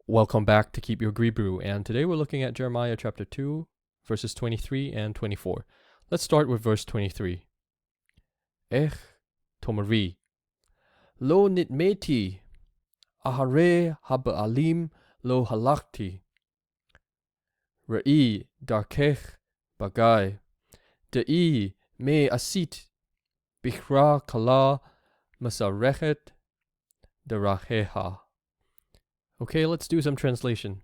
Welcome back to Keep Your Hebrew, and today we're looking at Jeremiah chapter 2, verses 23 and 24. Let's start with verse 23. Ech tomari, lo nitmeti, ahare haba'alim lo halakti, ra'i darkech bagai, da'i me asit, bichra kala masarechet deraheha. Okay, let's do some translation.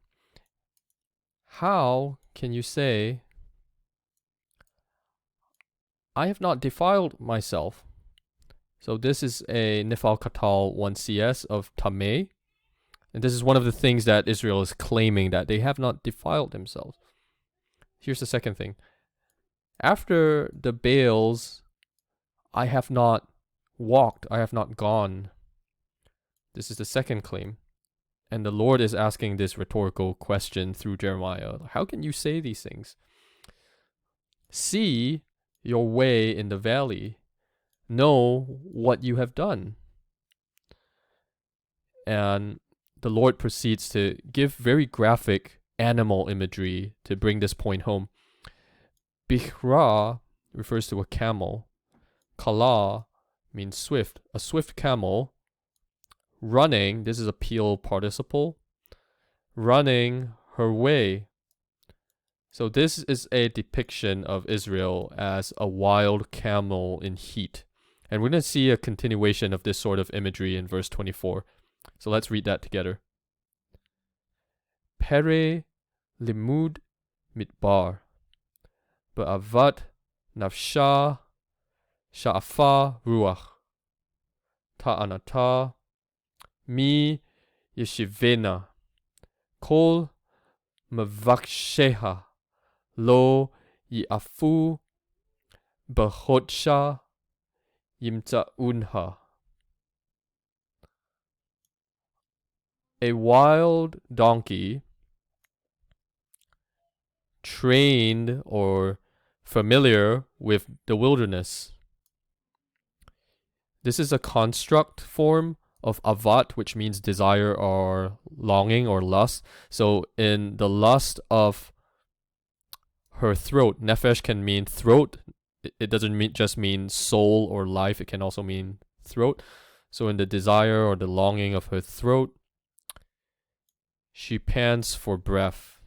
How can you say, I have not defiled myself? So this is a Nifal Katal 1CS of Tameh. And this is one of the things that Israel is claiming, that they have not defiled themselves. Here's the second thing. After the Baals, I have not walked, I have not gone. This is the second claim. And the Lord is asking this rhetorical question through Jeremiah. How can you say these things? See your way in the valley. Know what you have done. And the Lord proceeds to give very graphic animal imagery to bring this point home. Bichra refers to a camel. Kala means swift. A swift camel running, this is a peel participle, running her way. So this is a depiction of Israel as a wild camel in heat. And we're going to see a continuation of this sort of imagery in verse 24. So let's read that together. Pere limud mitbar, ba'avat nafsha sha'afa ruach, ta'anata mi yeshivena, kol mavaksheha, lo yiafu bahotsha yimta'unha. A wild donkey, trained or familiar with the wilderness. This is a construct form of avat, which means desire or longing or lust. So in the lust of her throat, nefesh can mean throat. It doesn't just mean soul or life. It can also mean throat. So in the desire or the longing of her throat, she pants for breath.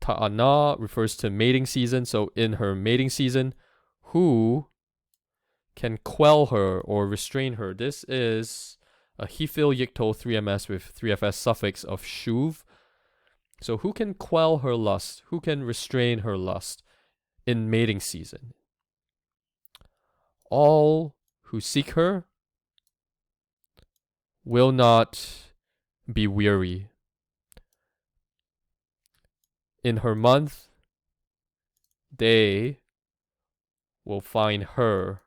Ta'ana refers to mating season. So in her mating season, who can quell her or restrain her? This is a Hifil Yikto 3ms with 3fs suffix of shuv. So who can quell her lust? Who can restrain her lust in mating season? All who seek her will not be weary. In her month, they will find her.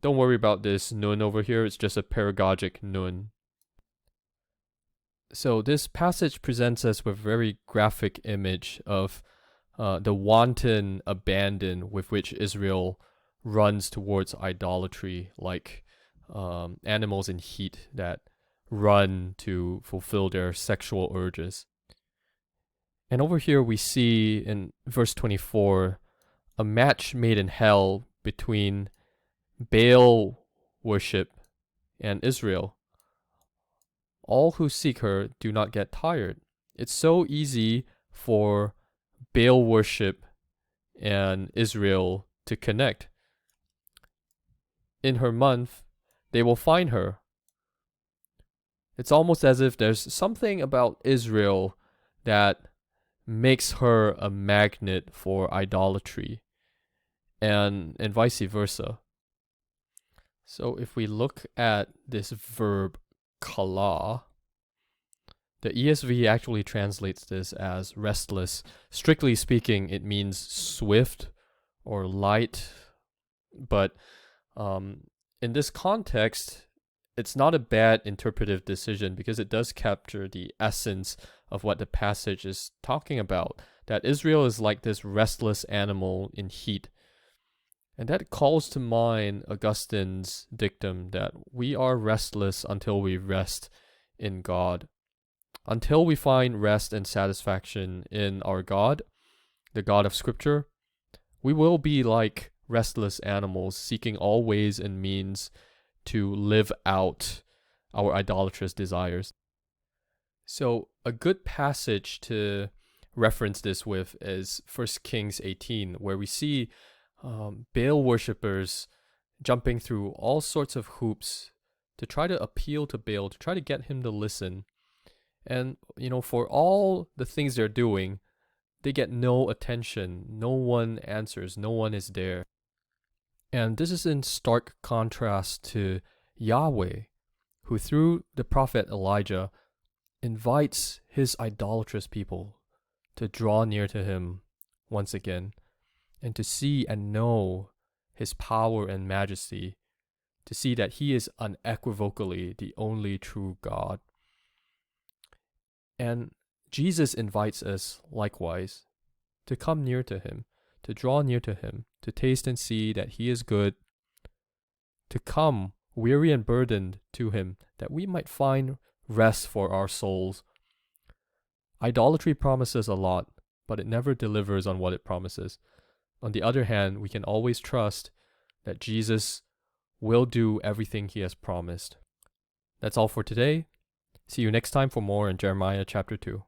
Don't worry about this nun over here, it's just a paragogic nun. So this passage presents us with a very graphic image of the wanton abandon with which Israel runs towards idolatry, like animals in heat that run to fulfill their sexual urges. And over here we see in verse 24 a match made in hell between Baal worship and Israel. All who seek her do not get tired. It's so easy for Baal worship and Israel to connect. In her month, they will find her. It's almost as if there's something about Israel that makes her a magnet for idolatry, and vice versa. So if we look at this verb kala, the ESV actually translates this as restless. Strictly speaking, it means swift or light, but in this context, it's not a bad interpretive decision because it does capture the essence of what the passage is talking about, that Israel is like this restless animal in heat. And that calls to mind Augustine's dictum that we are restless until we rest in God. Until we find rest and satisfaction in our God, the God of Scripture, we will be like restless animals seeking all ways and means to live out our idolatrous desires. So a good passage to reference this with is 1 Kings 18, where we see Baal worshippers jumping through all sorts of hoops to try to appeal to Baal, to try to get him to listen. And, for all the things they're doing, they get no attention. No one answers. No one is there. And this is in stark contrast to Yahweh, who through the prophet Elijah invites his idolatrous people to draw near to him once again, and to see and know his power and majesty, to see that he is unequivocally the only true God. And Jesus invites us likewise to come near to him, to draw near to him, to taste and see that he is good, to come weary and burdened to him, that we might find rest for our souls. Idolatry promises a lot, but it never delivers on what it promises. On the other hand, we can always trust that Jesus will do everything he has promised. That's all for today. See you next time for more in Jeremiah chapter 2.